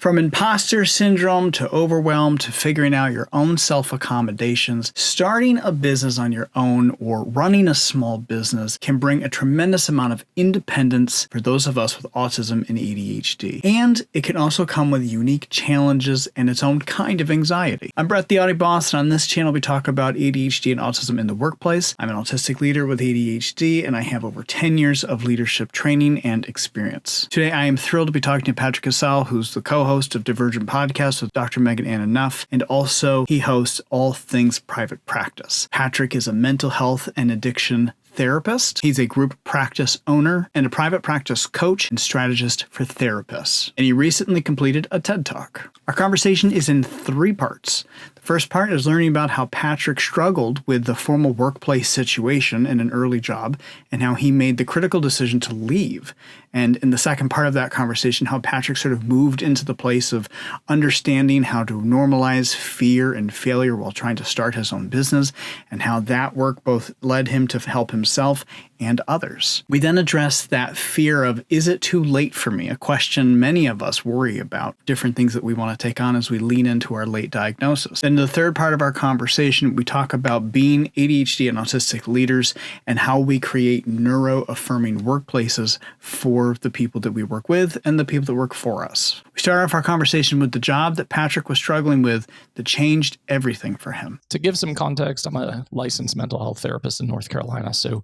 From imposter syndrome to overwhelm to figuring out your own self-accommodations, starting a business on your own or running a small business can bring a tremendous amount of independence for those of us with autism and ADHD. And it can also come with unique challenges and its own kind of anxiety. I'm Brett the Audi Boss, and on this channel we talk about ADHD and autism in the workplace. I'm an autistic leader with ADHD, and I have over 10 years of leadership training and experience. Today I am thrilled to be talking to Patrick Casale, who's the co-host of Divergent Podcast with Dr. Megan Ann Enough, and also he hosts All Things Private Practice. Patrick is a mental health and addiction therapist. He's a group practice owner and a private practice coach and strategist for therapists. And he recently completed a TED Talk. Our conversation is in 3 parts. The first part is learning about how Patrick struggled with the formal workplace situation in an early job and how he made the critical decision to leave. And in the second part of that conversation, how Patrick sort of moved into the place of understanding how to normalize fear and failure while trying to start his own business, and how that work both led him to help himself and others. We then address that fear of, is it too late for me? A question many of us worry about, different things that we want to take on as we lean into our late diagnosis. In the third part of our conversation, we talk about being ADHD and autistic leaders and how we create neuro-affirming workplaces for the people that we work with and the people that work for us. We start off our conversation with the job that Patrick was struggling with that changed everything for him. To give some context, I'm a licensed mental health therapist in North Carolina. So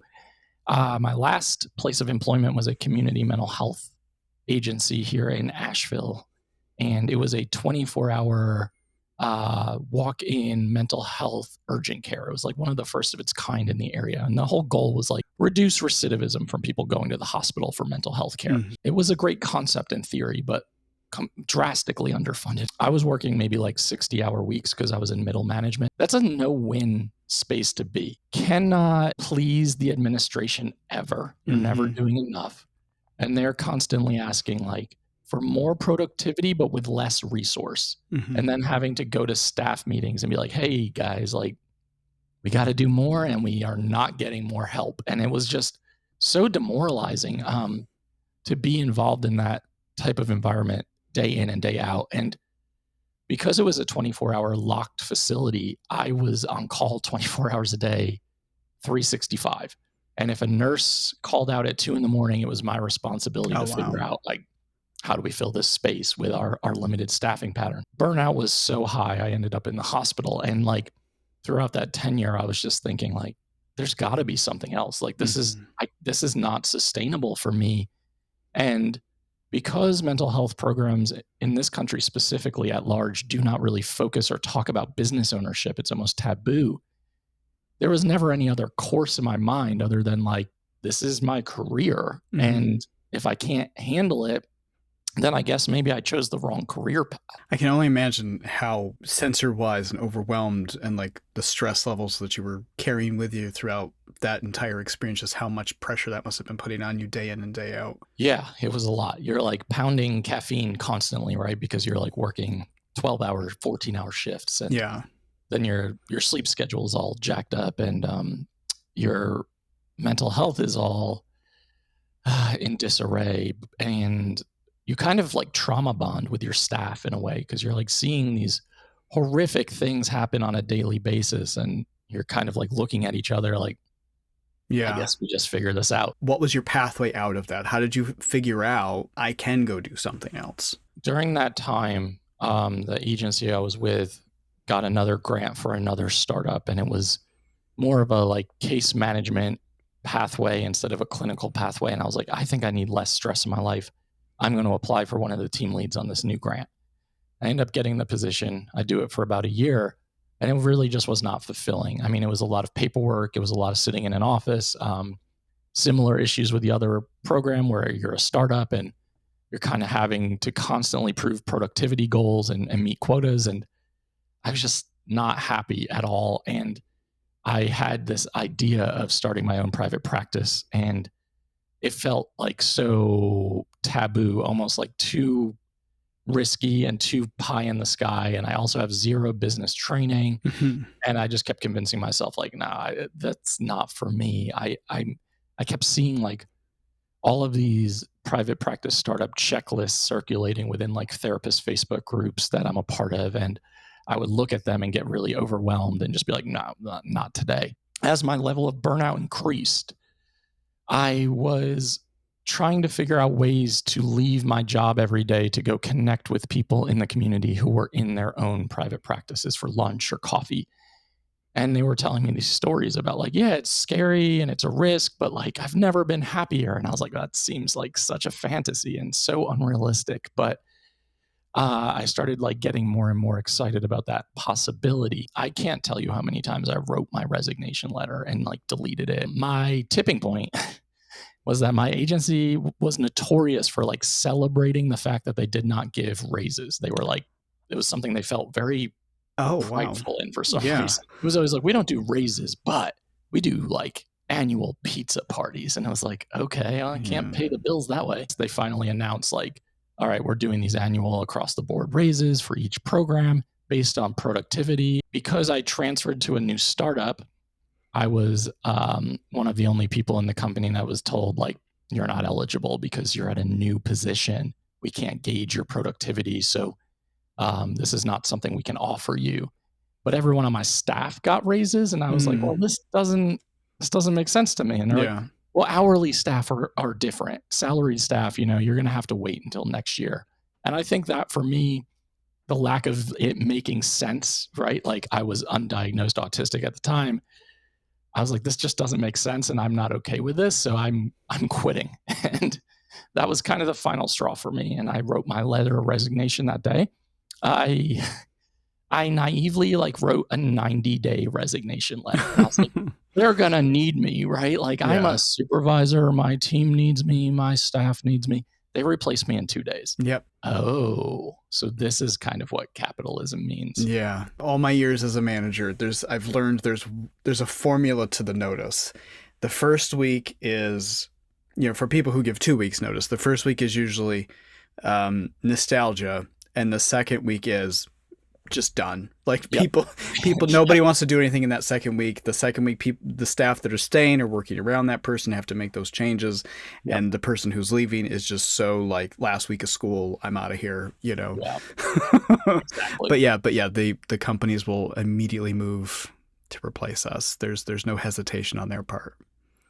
my last place of employment was a community mental health agency here in Asheville. And it was a 24-hour walk-in mental health urgent care. It was like one of the first of its kind in the area. And the whole goal was like reduce recidivism from people going to the hospital for mental health care. Mm-hmm. It was a great concept in theory, but drastically underfunded. I was working maybe like 60-hour weeks because I was in middle management. That's a no-win space to be. Cannot please the administration ever. You're never doing enough. And they're constantly asking like for more productivity, but with less resource. And then having to go to staff meetings and be like, hey guys, like we got to do more and we are not getting more help. And it was just so demoralizing to be involved in that type of environment day in and day out. And because it was a 24-hour locked facility, I was on call 24 hours a day, 365. And if a nurse called out at 2 a.m, it was my responsibility to figure out like, how do we fill this space with our limited staffing pattern? Burnout was so high, I ended up in the hospital. And like throughout that tenure, I was just thinking like, there's got to be something else. Like this is not sustainable for me. And because mental health programs in this country specifically at large do not really focus or talk about business ownership, it's almost taboo. There was never any other course in my mind other than like, this is my career. And if I can't handle it, then I guess maybe I chose the wrong career path. I can only imagine how sensor-wise and overwhelmed and like the stress levels that you were carrying with you throughout that entire experience, just how much pressure that must have been putting on you day in and day out. Yeah, it was a lot. You're like pounding caffeine constantly, right? Because you're like working 12-hour, 14-hour shifts. And then your sleep schedule is all jacked up and your mental health is all in disarray. And you kind of like trauma bond with your staff in a way because you're like seeing these horrific things happen on a daily basis and you're kind of like looking at each other like, I guess we just figure this out. What was your pathway out of that? How did you figure out I can go do something else? During that time, the agency I was with got another grant for another startup, and it was more of a like case management pathway instead of a clinical pathway. And I was like, I think I need less stress in my life. I'm going to apply for one of the team leads on this new grant. I end up getting the position. I do it for about a year, and it really just was not fulfilling. I mean, it was a lot of paperwork. It was a lot of sitting in an office. Similar issues with the other program where you're a startup and you're kind of having to constantly prove productivity goals and meet quotas. And I was just not happy at all. And I had this idea of starting my own private practice, and it felt like so taboo, almost like too risky and too pie in the sky. And I also have zero business training. And I just kept convincing myself like, nah, that's not for me. I kept seeing like all of these private practice startup checklists circulating within like therapist Facebook groups that I'm a part of. And I would look at them and get really overwhelmed and just be like, no, not today. As my level of burnout increased, I was trying to figure out ways to leave my job every day to go connect with people in the community who were in their own private practices for lunch or coffee. And they were telling me these stories about like, yeah, it's scary and it's a risk, but like, I've never been happier. And I was like, that seems like such a fantasy and so unrealistic. But I started like getting more and more excited about that possibility. I can't tell you how many times I wrote my resignation letter and like deleted it. My tipping point was that my agency was notorious for like celebrating the fact that they did not give raises. They were like, it was something they felt very prideful in for some reason. It was always like, we don't do raises, but we do like annual pizza parties. And I was like, okay, I can't pay the bills that way. So they finally announced like, all right, we're doing these annual across the board raises for each program based on productivity. Because I transferred to a new startup, I was one of the only people in the company that was told like, you're not eligible because you're at a new position. We can't gauge your productivity. So this is not something we can offer you. But everyone on my staff got raises. And I was like, well, this doesn't make sense to me. And they're like, well, hourly staff are different. Salaried staff, you're going to have to wait until next year. And I think that for me, the lack of it making sense, right? Like I was undiagnosed autistic at the time. I was like, this just doesn't make sense and I'm not okay with this. So I'm quitting. And that was kind of the final straw for me. And I wrote my letter of resignation that day. I naively like wrote a 90-day resignation letter. And I was like, they're going to need me, right? Like I'm a supervisor. My team needs me. My staff needs me. They replaced me in 2 days. Yep. Oh, so this is kind of what capitalism means. Yeah. All my years as a manager, I've learned there's a formula to the notice. The first week is, for people who give 2 weeks notice, the first week is usually nostalgia. And the second week is just done. Like people, nobody wants to do anything in that second week. The second week, the staff that are staying or working around that person have to make those changes. Yep. And the person who's leaving is just so like last week of school, I'm out of here, Yep. Exactly. But the companies will immediately move to replace us. There's no hesitation on their part.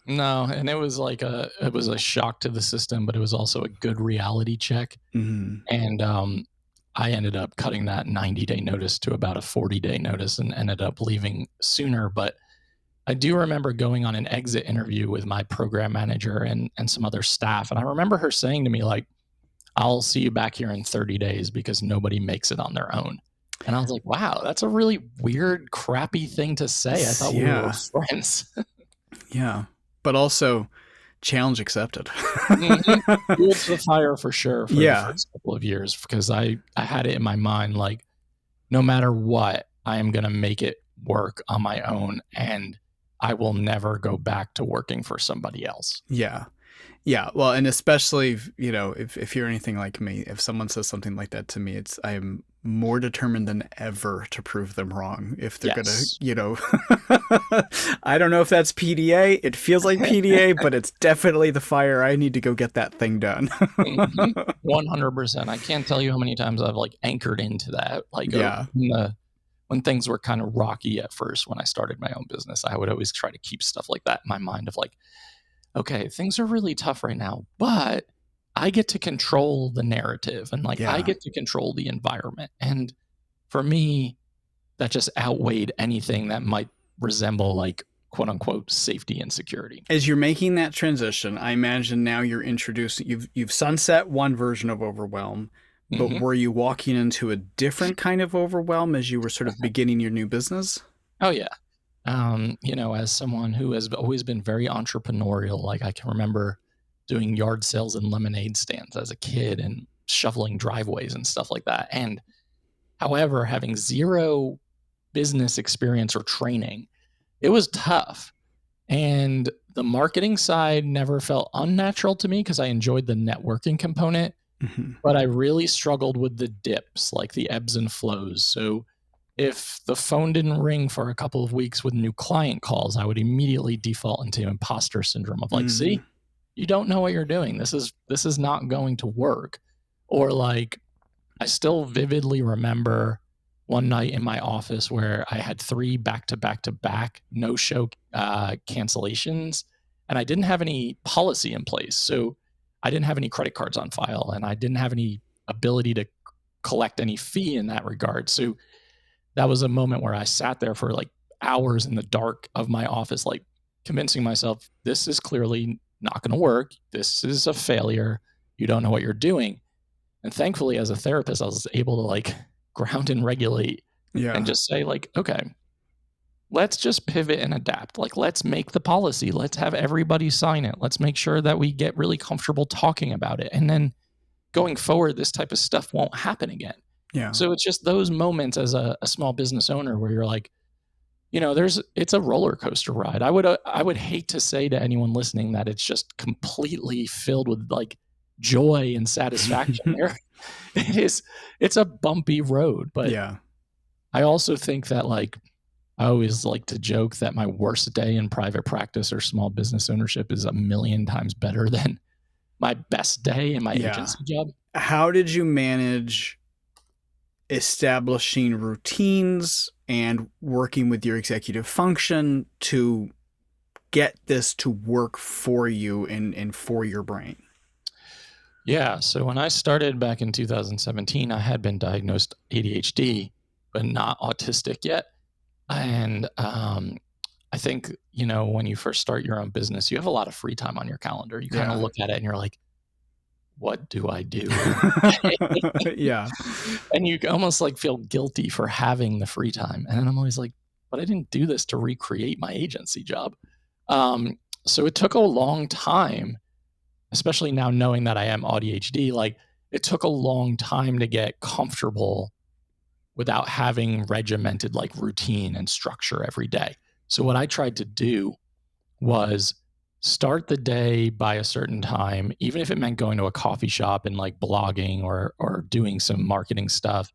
No, and it was a shock to the system, but it was also a good reality check. Mm-hmm. And I ended up cutting that 90-day notice to about a 40-day notice and ended up leaving sooner. But I do remember going on an exit interview with my program manager and some other staff. And I remember her saying to me, like, I'll see you back here in 30 days because nobody makes it on their own. And I was like, wow, that's a really weird, crappy thing to say. I thought we were friends. Yeah. But also challenge accepted. Mm-hmm. Fuel to the fire for sure for the first couple of years, because I had it in my mind, like, no matter what, I am going to make it work on my own and I will never go back to working for somebody else. Yeah. Yeah. Well, and especially, if you're anything like me, if someone says something like that to me, I am more determined than ever to prove them wrong. If they're going to, I don't know if that's PDA. It feels like PDA, but it's definitely the fire. I need to go get that thing done. 100%. I can't tell you how many times I've like anchored into that. Like when things were kind of rocky at first, when I started my own business, I would always try to keep stuff like that in my mind of like, okay, things are really tough right now, but I get to control the narrative and like I get to control the environment. And for me, that just outweighed anything that might resemble like quote unquote safety and security. As you're making that transition, I imagine now you're introducing, you've sunset one version of overwhelm, but were you walking into a different kind of overwhelm as you were sort of beginning your new business? Oh yeah. As someone who has always been very entrepreneurial, like I can remember doing yard sales and lemonade stands as a kid and shoveling driveways and stuff like that. And however, having zero business experience or training, it was tough. And the marketing side never felt unnatural to me because I enjoyed the networking component, but I really struggled with the dips, like the ebbs and flows. So if the phone didn't ring for a couple of weeks with new client calls, I would immediately default into imposter syndrome of like, see, you don't know what you're doing. This is not going to work. Or like, I still vividly remember one night in my office where I had 3 back-to-back-to-back no-show cancellations, and I didn't have any policy in place. So I didn't have any credit cards on file, and I didn't have any ability to collect any fee in that regard. So that was a moment where I sat there for like hours in the dark of my office, like convincing myself, this is clearly not going to work. This is a failure. You don't know what you're doing. And thankfully, as a therapist, I was able to like ground and regulate and just say like, okay, let's just pivot and adapt. Like, let's make the policy. Let's have everybody sign it. Let's make sure that we get really comfortable talking about it. And then going forward, this type of stuff won't happen again. Yeah. So it's just those moments as a small business owner where you're like, it's a roller coaster ride. I would hate to say to anyone listening that it's just completely filled with like joy and satisfaction. It's a bumpy road, but yeah. I also think that like, I always like to joke that my worst day in private practice or small business ownership is 1,000,000 times better than my best day in my agency job. How did you manage establishing routines and working with your executive function to get this to work for you and for your brain? Yeah. So when I started back in 2017, I had been diagnosed ADHD, but not autistic yet. And I think, when you first start your own business, you have a lot of free time on your calendar. You kind of look at it and you're like, what do I do? Yeah. And you almost like feel guilty for having the free time. And then I'm always like, but I didn't do this to recreate my agency job. So it took a long time, especially now knowing that I am AuDHD, like it took a long time to get comfortable without having regimented like routine and structure every day. So what I tried to do was start the day by a certain time, even if it meant going to a coffee shop and like blogging or doing some marketing stuff.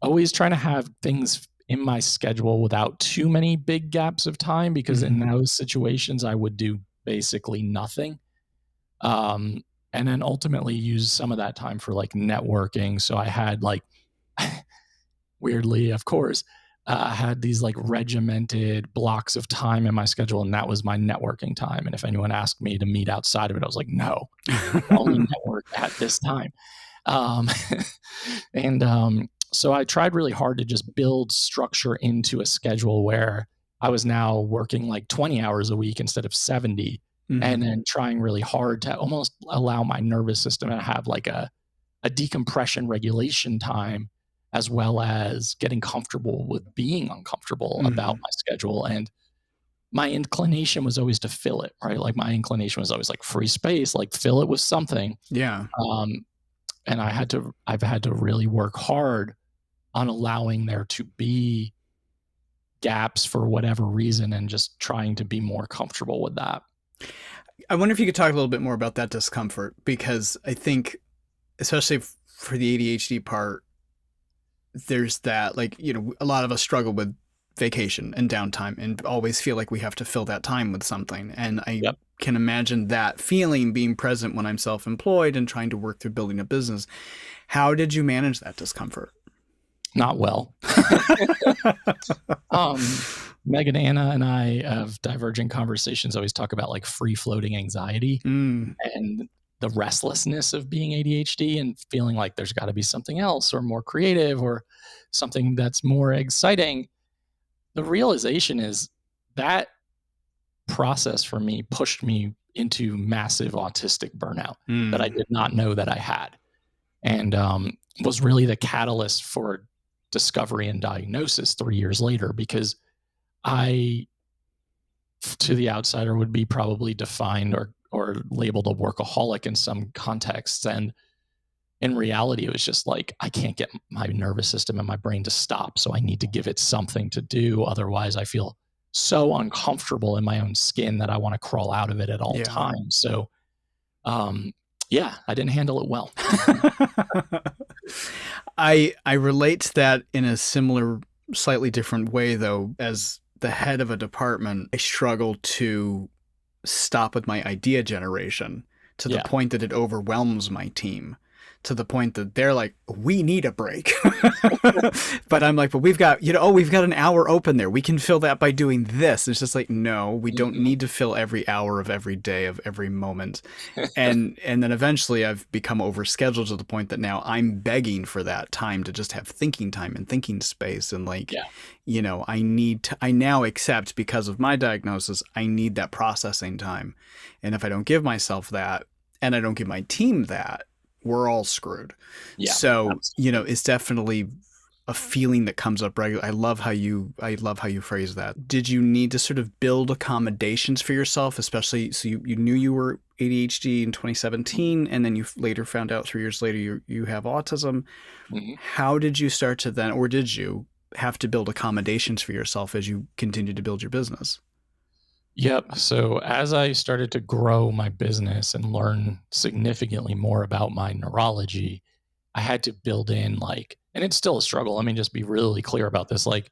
Always trying to have things in my schedule without too many big gaps of time, because in those situations I would do basically nothing. And then ultimately use some of that time for like networking. So I had like, weirdly, of course, I had these like regimented blocks of time in my schedule, and that was my networking time. And if anyone asked me to meet outside of it, I was like, no, only network at this time. So I tried really hard to just build structure into a schedule where I was now working like 20 hours a week instead of 70, and then trying really hard to almost allow my nervous system to have like a decompression regulation time, as well as getting comfortable with being uncomfortable about my schedule. And my inclination was always to fill it, right? Like my inclination was always like free space, like fill it with something. Yeah. And I've had to really work hard on allowing there to be gaps for whatever reason and just trying to be more comfortable with that. I wonder if you could talk a little bit more about that discomfort, because I think, especially for the ADHD part, there's that, like, a lot of us struggle with vacation and downtime and always feel like we have to fill that time with something. And I can imagine that feeling being present when I'm self-employed and trying to work through building a business. How did you manage that discomfort? Not well. Megan, Anna, and I of Divergent Conversations always talk about like free-floating anxiety and the restlessness of being ADHD and feeling like there's got to be something else or more creative or something that's more exciting. The realization is that process for me pushed me into massive autistic burnout that I did not know that I had, and was really the catalyst for discovery and diagnosis 3 years later, because I, to the outsider, would be probably defined or labeled a workaholic in some contexts. And in reality, it was just like, I can't get my nervous system and my brain to stop. So I need to give it something to do. Otherwise, I feel so uncomfortable in my own skin that I want to crawl out of it at all times. So, I didn't handle it well. I relate to that in a similar, slightly different way, though. As the head of a department, I struggle to stop with my idea generation to the Yeah. point that it overwhelms my team, to the point that they're like, we need a break. But I'm like, but we've got, we've got an hour open there. We can fill that by doing this. It's just like, no, we don't need to fill every hour of every day of every moment. And then eventually I've become overscheduled to the point that now I'm begging for that time to just have thinking time and thinking space. And like, I now accept, because of my diagnosis, I need that processing time. And if I don't give myself that, and I don't give my team that, we're all screwed. Yeah, so, absolutely. it's definitely a feeling that comes up regularly. I love how you phrase that. Did you need to sort of build accommodations for yourself, especially so you knew you were ADHD in 2017, and then you later found out 3 years later you have autism. Mm-hmm. How did you start to then, or did you have to build accommodations for yourself as you continued to build your business? Yep. So as I started to grow my business and learn significantly more about my neurology, I had to build in and it's still a struggle. Let me just be really clear about this. Like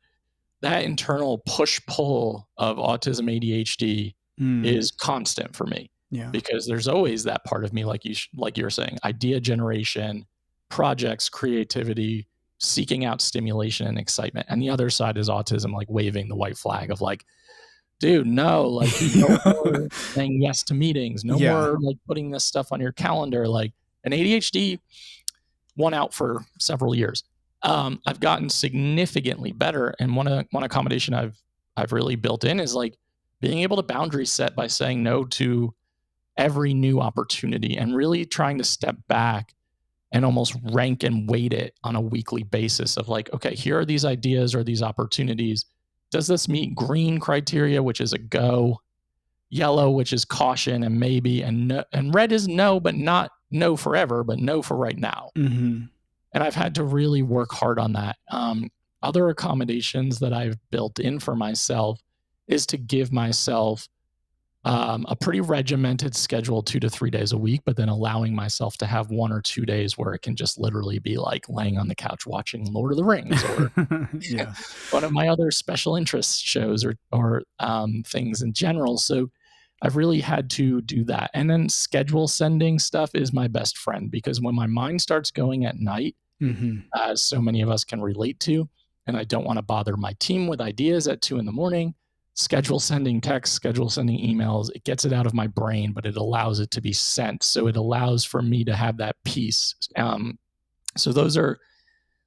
that internal push pull of autism ADHD is constant for me. Yeah. Because there's always that part of me, like you're saying, idea generation, projects, creativity, seeking out stimulation and excitement. And the other side is autism, like waving the white flag of like, dude, no, like no more saying yes to meetings, no more like putting this stuff on your calendar. Like an ADHD won out for several years. I've gotten significantly better, and one accommodation I've really built in is like being able to boundary set by saying no to every new opportunity and really trying to step back and almost rank and weight it on a weekly basis of like, okay, here are these ideas or these opportunities. Does this meet green criteria, which is a go, yellow, which is caution and maybe, and no, and red is no, but not no forever, but no for right now. Mm-hmm. And I've had to really work hard on that. Other accommodations that I've built in for myself is to give myself a pretty regimented schedule 2 to 3 days a week, but then allowing myself to have 1 or 2 days where it can just literally be like laying on the couch watching Lord of the Rings or one of my other special interest shows or things in general. So I've really had to do that. And then schedule sending stuff is my best friend, because when my mind starts going at night, as so many of us can relate to, and I don't want to bother my team with ideas at 2 a.m, schedule sending texts, schedule sending emails, it gets it out of my brain, but it allows it to be sent. So it allows for me to have that peace. So those are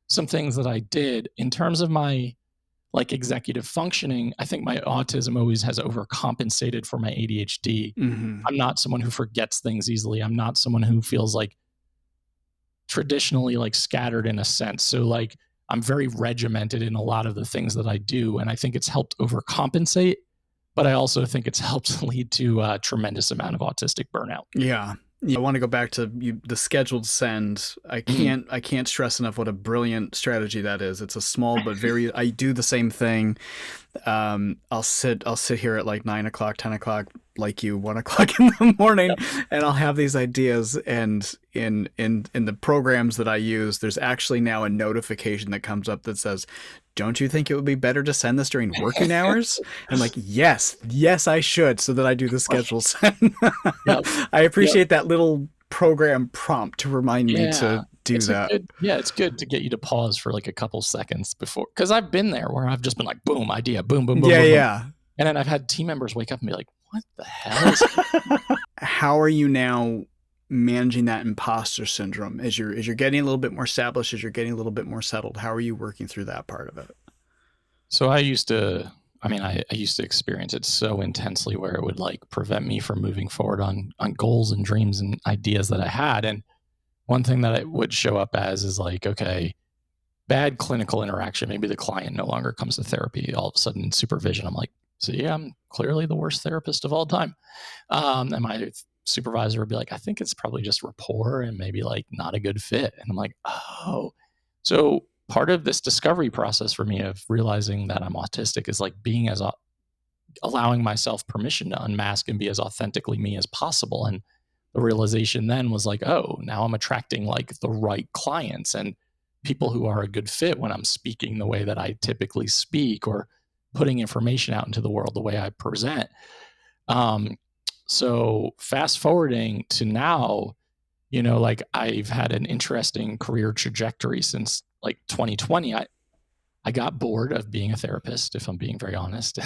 some things that I did. In terms of my like executive functioning, I think my autism always has overcompensated for my ADHD. I'm not someone who forgets things easily. I'm not someone who feels like traditionally like scattered in a sense. So like I'm very regimented in a lot of the things that I do. And I think it's helped overcompensate, but I also think it's helped lead to a tremendous amount of autistic burnout. Yeah. I want to go back to the scheduled send. I can't stress enough what a brilliant strategy that is. It's a small but very. I do the same thing. I'll sit here at like 9 o'clock, 10 o'clock, like you, 1 o'clock in the morning, and I'll have these ideas. And in the programs that I use, there's actually now a notification that comes up that says, "Don't you think it would be better to send this during working hours?" I'm like, yes, I should, so that I do the schedule send. I appreciate that little program prompt to remind me to do that. It's good to get you to pause for like a couple seconds before, because I've been there where I've just been like, boom, idea, boom, boom, boom, boom. And then I've had team members wake up and be like, what the hell is How are you now managing that imposter syndrome as you're getting a little bit more established, as you're getting a little bit more settled? How are you working through that part of it? So I used to experience it so intensely where it would like prevent me from moving forward on goals and dreams and ideas that I had. And one thing that it would show up as is like, okay, bad clinical interaction. Maybe the client no longer comes to therapy. All of a sudden in supervision, I'm like, see, I'm clearly the worst therapist of all time. And my supervisor would be like, I think it's probably just rapport and maybe like not a good fit. And I'm like, oh, so part of this discovery process for me of realizing that I'm autistic is like allowing myself permission to unmask and be as authentically me as possible. And the realization then was like, oh, now I'm attracting like the right clients and people who are a good fit when I'm speaking the way that I typically speak or putting information out into the world the way I present. So fast forwarding to now, like I've had an interesting career trajectory since like 2020. I got bored of being a therapist, if I'm being very honest.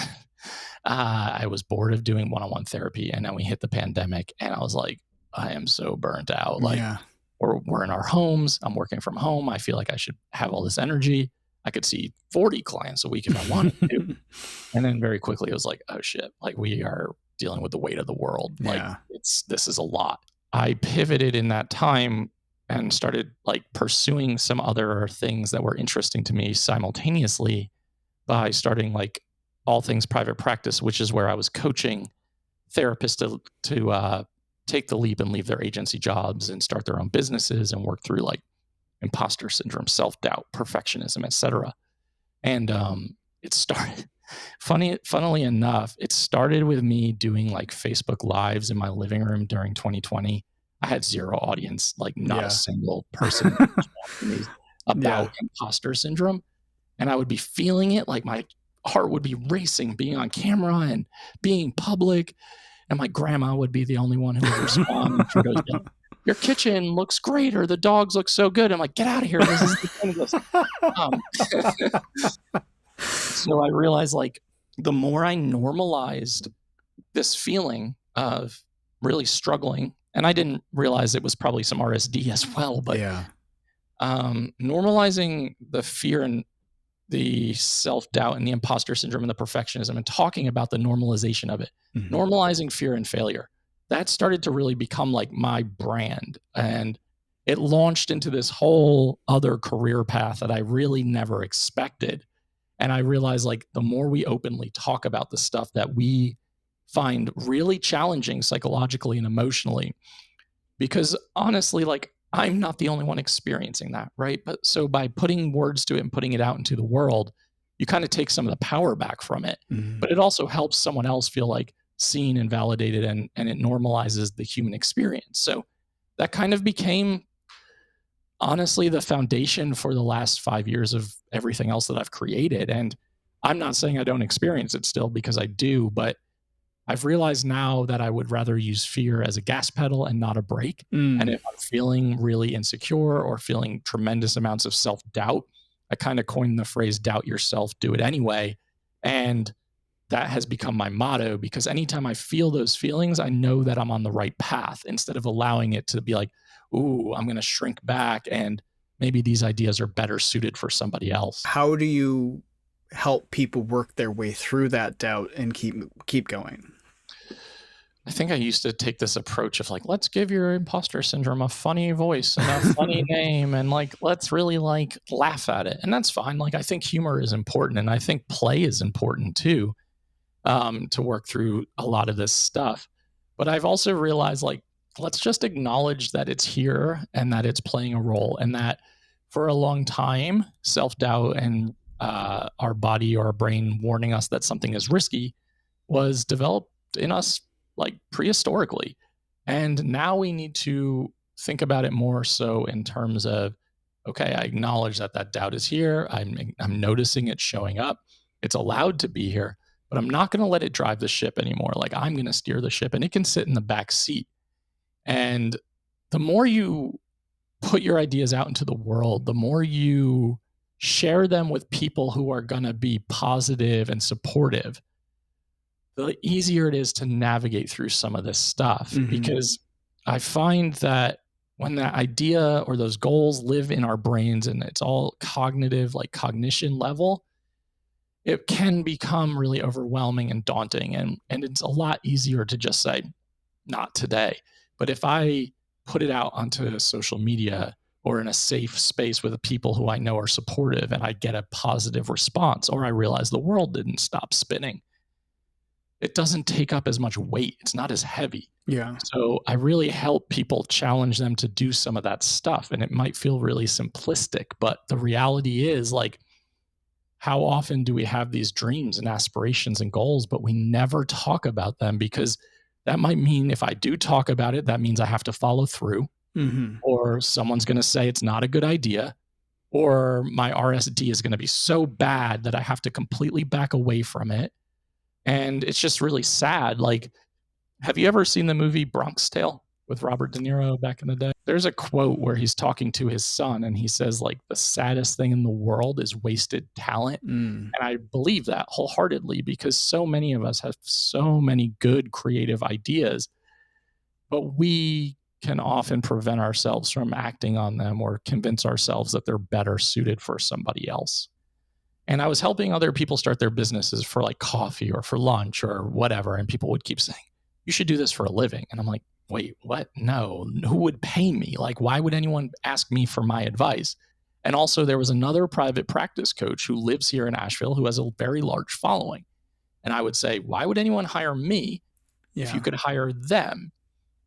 I was bored of doing one-on-one therapy, and then we hit the pandemic, and I was like, I am so burnt out. Like, Yeah. we're in our homes. I'm working from home. I feel like I should have all this energy. I could see 40 clients a week if I wanted to. And then very quickly, it was like, oh shit, like we are dealing with the weight of the world. Like Yeah. this is a lot. I pivoted in that time and started like pursuing some other things that were interesting to me simultaneously by starting like all things private practice, which is where I was coaching therapists to take the leap and leave their agency jobs and start their own businesses and work through like imposter syndrome, self-doubt, perfectionism, etc. And it started funnily enough, it started with me doing like Facebook lives in my living room during 2020. I had zero audience, like not Yeah. a single person about imposter syndrome. And I would be feeling it, like my heart would be racing being on camera and being public. And my grandma would be the only one who would respond. She goes, your kitchen looks great, or the dogs look so good. I'm like, get out of here. This is the end of this. So I realized like the more I normalized this feeling of really struggling, and I didn't realize it was probably some RSD as well, but normalizing the fear and the self-doubt and the imposter syndrome and the perfectionism and talking about the normalization of it, normalizing fear and failure, that started to really become like my brand. And it launched into this whole other career path that I really never expected. And I realized like the more we openly talk about the stuff that we find really challenging psychologically and emotionally, because honestly, like I'm not the only one experiencing that, right? But so by putting words to it and putting it out into the world, you kind of take some of the power back from it. But it also helps someone else feel like seen and validated, and it normalizes the human experience. So that kind of became honestly the foundation for the last 5 years of everything else that I've created. And I'm not saying I don't experience it still, because I do, but I've realized now that I would rather use fear as a gas pedal and not a brake. And if I'm feeling really insecure or feeling tremendous amounts of self-doubt, I kind of coined the phrase, doubt yourself, do it anyway. And that has become my motto, because anytime I feel those feelings, I know that I'm on the right path, instead of allowing it to be like, ooh, I'm going to shrink back and maybe these ideas are better suited for somebody else. How do you help people work their way through that doubt and keep going? I think I used to take this approach of like, let's give your imposter syndrome a funny voice and a funny name, and like, let's really like laugh at it. And that's fine. Like, I think humor is important, and I think play is important too, to work through a lot of this stuff. But I've also realized like, let's just acknowledge that it's here and that it's playing a role, and that for a long time, self-doubt and our body or our brain warning us that something is risky was developed in us like prehistorically. And now we need to think about it more so in terms of, okay, I acknowledge that that doubt is here. I'm noticing it showing up. It's allowed to be here, but I'm not going to let it drive the ship anymore. Like, I'm going to steer the ship, and it can sit in the back seat. And the more you put your ideas out into the world, the more you share them with people who are going to be positive and supportive, the easier it is to navigate through some of this stuff. Because I find that when that idea or those goals live in our brains and it's all cognitive, like cognition level, it can become really overwhelming and daunting. And it's a lot easier to just say, not today. But if I put it out onto social media or in a safe space with people who I know are supportive, and I get a positive response, or I realize the world didn't stop spinning, it doesn't take up as much weight. It's not as heavy. Yeah. So I really help people, challenge them to do some of that stuff. And it might feel really simplistic, but the reality is, like, how often do we have these dreams and aspirations and goals, but we never talk about them? Because that might mean if I do talk about it, that means I have to follow through, or someone's going to say it's not a good idea, or my RSD is going to be so bad that I have to completely back away from it. And it's just really sad. Like, Have you ever seen the movie Bronx Tale with Robert De Niro back in the day? There's a quote where he's talking to his son and he says, like, the saddest thing in the world is wasted talent. Mm. And I believe that wholeheartedly because so many of us have so many good creative ideas, but we can often prevent ourselves from acting on them or convince ourselves that they're better suited for somebody else. And I was helping other people start their businesses for like coffee or for lunch or whatever. And people would keep saying, you should do this for a living. And I'm like, wait, what? No, who would pay me? Like, why would anyone ask me for my advice? And also, there was another private practice coach who lives here in Asheville who has a very large following. And I would say, why would anyone hire me if you could hire them?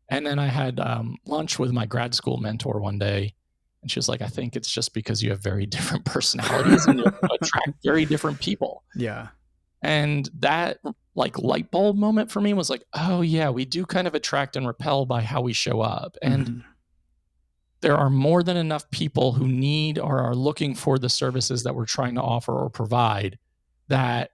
And then I had lunch with my grad school mentor one day. And she was like, I think it's just because you have very different personalities and you attract very different people. Yeah. And that like light bulb moment for me was like, oh yeah, we do kind of attract and repel by how we show up. And there are more than enough people who need or are looking for the services that we're trying to offer or provide that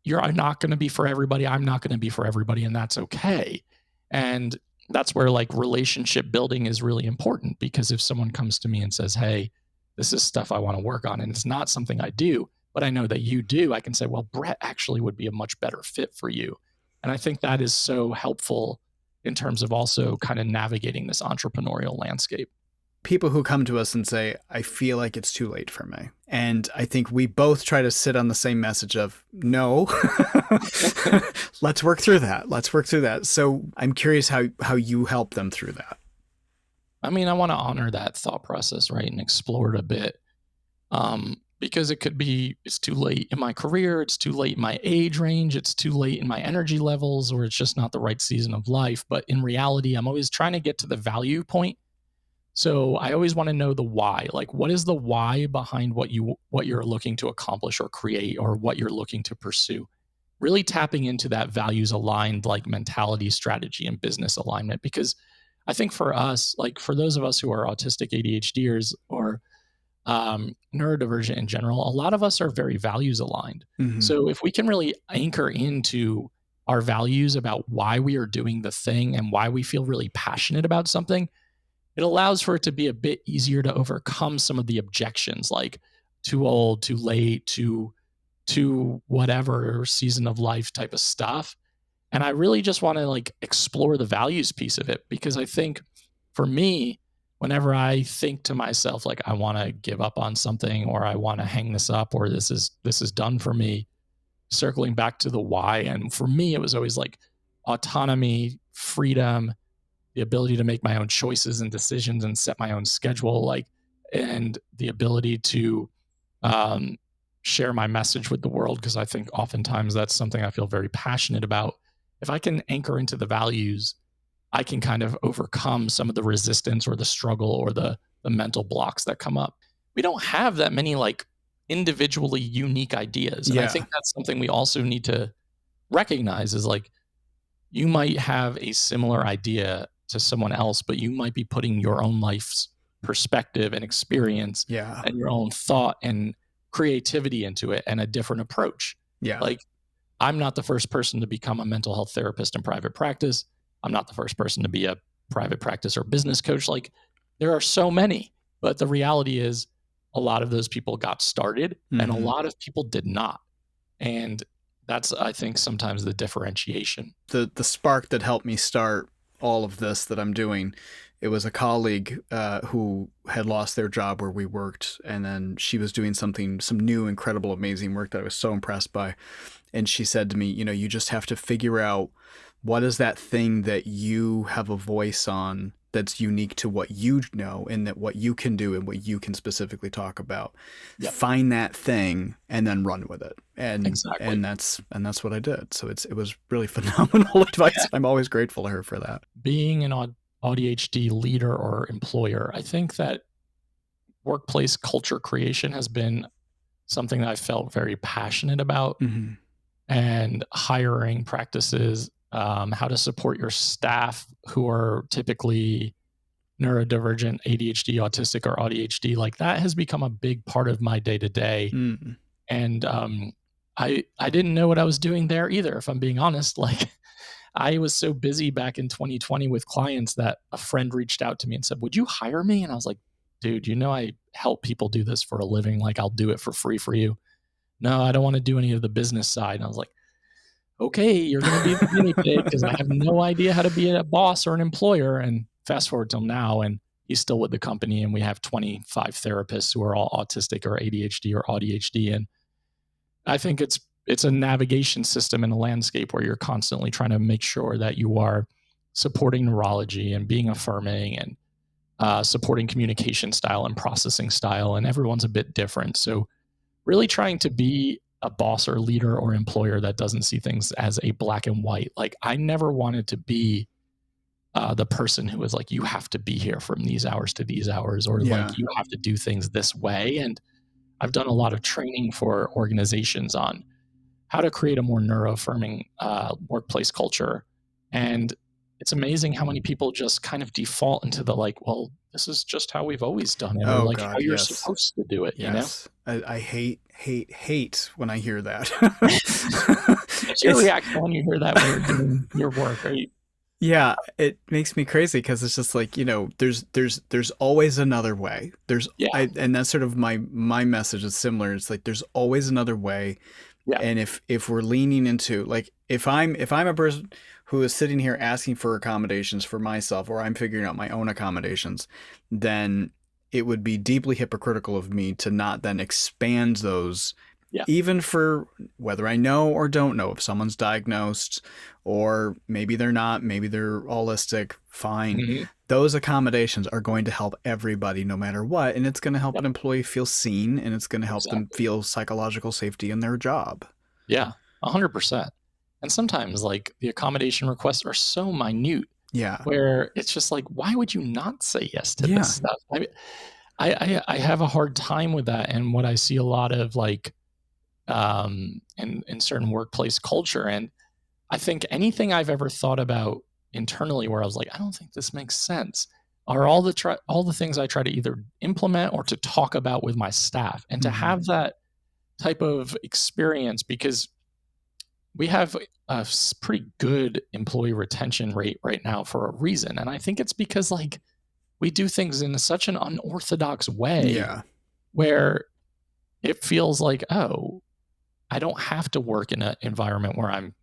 you're not going to be for everybody. I'm not going to be for everybody. And that's okay. And that's where like relationship building is really important, because if someone comes to me and says, hey, this is stuff I want to work on and it's not something I do, but I know that you do, I can say, well, Brett actually would be a much better fit for you. And I think that is so helpful in terms of also kind of navigating this entrepreneurial landscape. People who come to us and say, I feel like it's too late for me. And I think we both try to sit on the same message of, no, let's work through that. Let's work through that. So I'm curious how you help them through that. I mean, I want to honor that thought process, right? And explore it a bit. Because it could be, it's too late in my career, it's too late in my age range, it's too late in my energy levels, or it's just not the right season of life. But in reality, I'm always trying to get to the value point. So I always want to know the why. Like, what is the why behind what you're looking to accomplish or create, or what you're looking to pursue? Really tapping into that values aligned like mentality, strategy, and business alignment. Because I think for us, like for those of us who are autistic ADHDers or neurodivergent in general, a lot of us are very values aligned. So if we can really anchor into our values about why we are doing the thing and why we feel really passionate about something, it allows for it to be a bit easier to overcome some of the objections, like too old, too late, too whatever season of life type of stuff. And I really just want to like explore the values piece of it, because I think for me, whenever I think to myself, like I want to give up on something, or I want to hang this up, or this is done for me, circling back to the why. And for me, it was always like autonomy, freedom, the ability to make my own choices and decisions and set my own schedule, like, and the ability to share my message with the world. Because I think oftentimes that's something I feel very passionate about. If I can anchor into the values, I can kind of overcome some of the resistance or the struggle or the mental blocks that come up. We don't have that many like individually unique ideas. And I think that's something we also need to recognize is like, you might have a similar idea to someone else, but you might be putting your own life's perspective and experience and your own thought and creativity into it and a different approach. Like, I'm not the first person to become a mental health therapist in private practice. I'm not the first person to be a private practice or business coach. Like, there are so many, but the reality is a lot of those people got started and a lot of people did not. And that's, I think, sometimes the differentiation. The spark that helped me start all of this that I'm doing, it was a colleague who had lost their job where we worked, and then she was doing some new, incredible, amazing work that I was so impressed by. And she said to me, you just have to figure out what is that thing that you have a voice on that's unique to what you know and that what you can do and what you can specifically talk about. Find that thing and then run with it. And and that's what I did. So it was really phenomenal advice. I'm always grateful to her for that. Being an AuDHD leader or employer, I think that workplace culture creation has been something that I felt very passionate about. And hiring practices, how to support your staff who are typically neurodivergent, ADHD, autistic, or AuDHD, like that has become a big part of my day to day. And I didn't know what I was doing there either, if I'm being honest. Like, I was so busy back in 2020 with clients that a friend reached out to me and said, "Would you hire me?" And I was like, "Dude, I help people do this for a living. Like, I'll do it for free for you." "No, I don't want to do any of the business side." And I was like, "Okay, you're going to be the guinea pig because I have no idea how to be a boss or an employer." And fast forward till now, and he's still with the company, and we have 25 therapists who are all autistic or ADHD or AuDHD. And I think it's a navigation system in a landscape where you're constantly trying to make sure that you are supporting neurology and being affirming and supporting communication style and processing style. And everyone's a bit different. So really trying to be a boss or leader or employer that doesn't see things as a black and white. Like, I never wanted to be the person who was like, you have to be here from these hours to these hours, or Yeah. like, you have to do things this way. And I've done a lot of training for organizations on how to create a more neuro-affirming workplace culture. And it's amazing how many people just kind of default into the like, well, this is just how we've always done it, or Oh like God, how you're yes. supposed to do it, Yes. I hate when I hear that. What's your reaction when you hear that when you're doing your work? Are you? Yeah, it makes me crazy because it's just like, there's always another way. Yeah. And that's sort of my message is similar. It's like there's always another way. Yeah. And if we're leaning into, like, if I'm a person who is sitting here asking for accommodations for myself, or I'm figuring out my own accommodations, then it would be deeply hypocritical of me to not then expand those. Yeah. Even for whether I know or don't know if someone's diagnosed, or maybe they're not, maybe they're autistic, fine. Mm-hmm. Those accommodations are going to help everybody no matter what. And it's going to help an employee feel seen, and it's going to help them feel psychological safety in their job. Yeah, 100%. And sometimes like the accommodation requests are so minute. Yeah. Where it's just like, why would you not say yes to this stuff? I have a hard time with that. And what I see a lot of like, in certain workplace culture. And I think anything I've ever thought about internally where I was like, I don't think this makes sense, are all the things I try to either implement or to talk about with my staff, and to have that type of experience, because we have a pretty good employee retention rate right now for a reason. And I think it's because like we do things in such an unorthodox way where it feels like, oh, I don't have to work in an environment where I'm,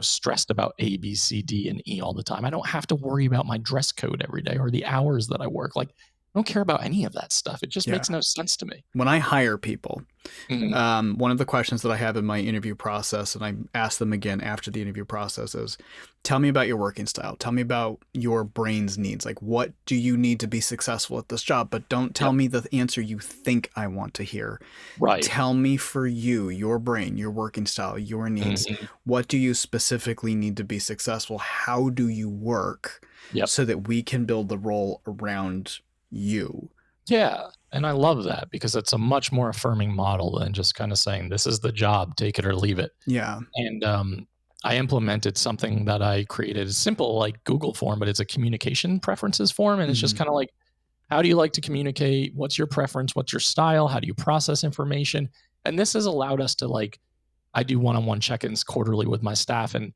stressed about A, B, C, D, and E all the time. I don't have to worry about my dress code every day or the hours that I work. Like, I don't care about any of that stuff. It just makes no sense to me. When I hire people, one of the questions that I have in my interview process, and I ask them again after the interview process, is, tell me about your working style. Tell me about your brain's needs. Like, what do you need to be successful at this job? But don't tell me the answer you think I want to hear. Right. Tell me for you, your brain, your working style, your needs. What do you specifically need to be successful? How do you work so that we can build the role around you? Yeah. And I love that, because it's a much more affirming model than just kind of saying, this is the job, take it or leave it. Yeah. And I implemented something that I created, a simple like Google form, but it's a communication preferences form. And it's just kind of like, how do you like to communicate? What's your preference? What's your style? How do you process information? And this has allowed us to like, I do one-on-one check-ins quarterly with my staff, and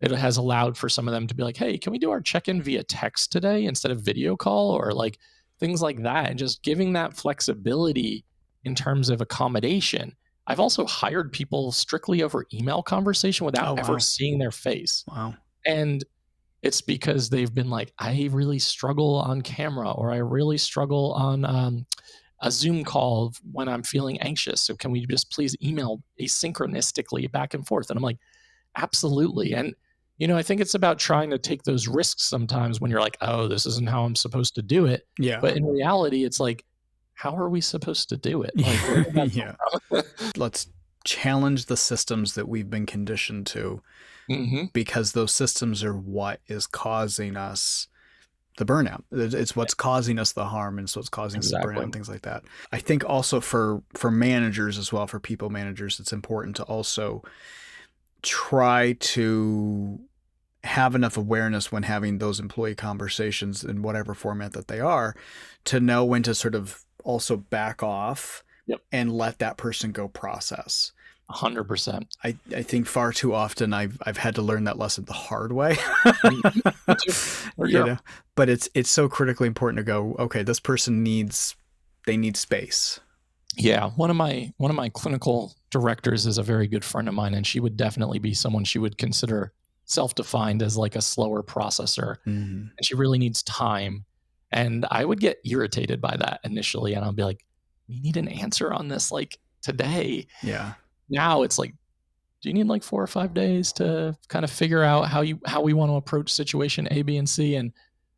it has allowed for some of them to be like, hey, can we do our check-in via text today instead of video call, or like things like that. And just giving that flexibility in terms of accommodation. I've also hired people strictly over email conversation without ever seeing their face. Wow. And it's because they've been like, I really struggle on camera, or I really struggle on a Zoom call when I'm feeling anxious. So can we just please email asynchronistically back and forth? And I'm like, absolutely. And, I think it's about trying to take those risks sometimes when you're like, oh, this isn't how I'm supposed to do it. Yeah. But in reality, it's like, how are we supposed to do it? Like, Let's challenge the systems that we've been conditioned to, because those systems are what is causing us the burnout. It's what's causing us the harm, and so it's causing us the burnout and things like that. I think also for managers as well, for people managers, it's important to also try to have enough awareness when having those employee conversations in whatever format that they are, to know when to sort of also back off and let that person go process. 100%. I think far too often I've had to learn that lesson the hard way. You know, but it's so critically important to go, okay, this person they need space. Yeah, one of my clinical directors is a very good friend of mine, and she would definitely be someone she would consider self-defined as like a slower processor, and she really needs time. And I would get irritated by that initially, and I'll be like, "We need an answer on this like today." Yeah. Now it's like, do you need like 4 or 5 days to kind of figure out how we want to approach situation A, B, and C? And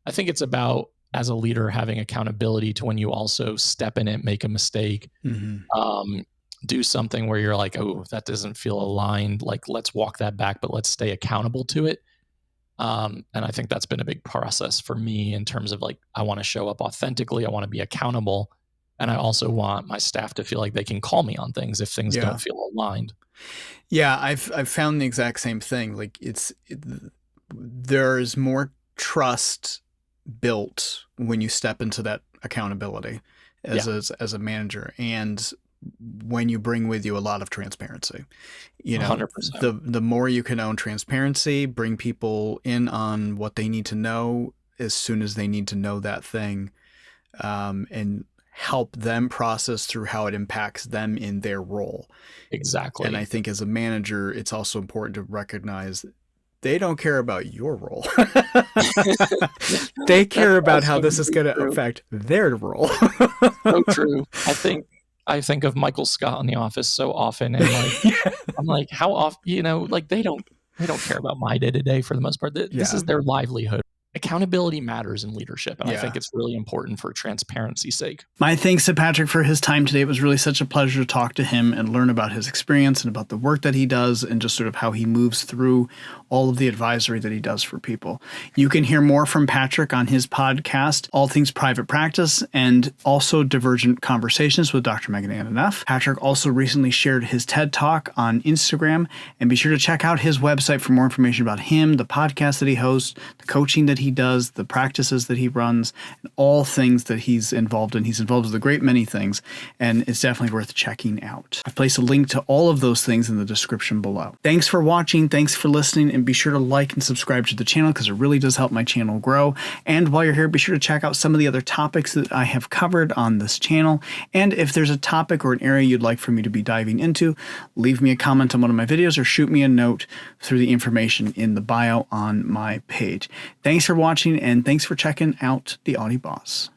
I think it's about, as a leader, having accountability to when you also step in it, make a mistake, do something where you're like, oh, that doesn't feel aligned. Like, let's walk that back, but let's stay accountable to it. And I think that's been a big process for me in terms of like, I want to show up authentically. I want to be accountable. And I also want my staff to feel like they can call me on things if things don't feel aligned. Yeah, I've found the exact same thing. Like there's more trust built when you step into that accountability as a manager, and when you bring with you a lot of transparency. You know, 100%. the more you can own transparency, bring people in on what they need to know as soon as they need to know that thing, and help them process through how it impacts them in their role. Exactly. And I think as a manager, it's also important to recognize they don't care about your role. They care about how this is going to affect their role. So true. I think of Michael Scott on The Office so often, and like I'm like, how often, you know, like they don't care about my day-to-day for the most part. This is their livelihood. Accountability matters in leadership, and I think it's really important for transparency's sake. My thanks to Patrick for his time today. It was really such a pleasure to talk to him and learn about his experience and about the work that he does and just sort of how he moves through all of the advisory that he does for people. You can hear more from Patrick on his podcast, All Things Private Practice, and also Divergent Conversations with Dr. Megan Ananoff. Patrick also recently shared his TED Talk on Instagram, and be sure to check out his website for more information about him, the podcast that he hosts, the coaching that he does, the practices that he runs, and all things that he's involved in. He's involved with a great many things, and it's definitely worth checking out. I've placed a link to all of those things in the description below. Thanks for watching, thanks for listening, and be sure to like and subscribe to the channel because it really does help my channel grow. And while you're here, be sure to check out some of the other topics that I have covered on this channel. And if there's a topic or an area you'd like for me to be diving into, leave me a comment on one of my videos or shoot me a note through the information in the bio on my page. Thanks for watching, and thanks for checking out the Audi Boss.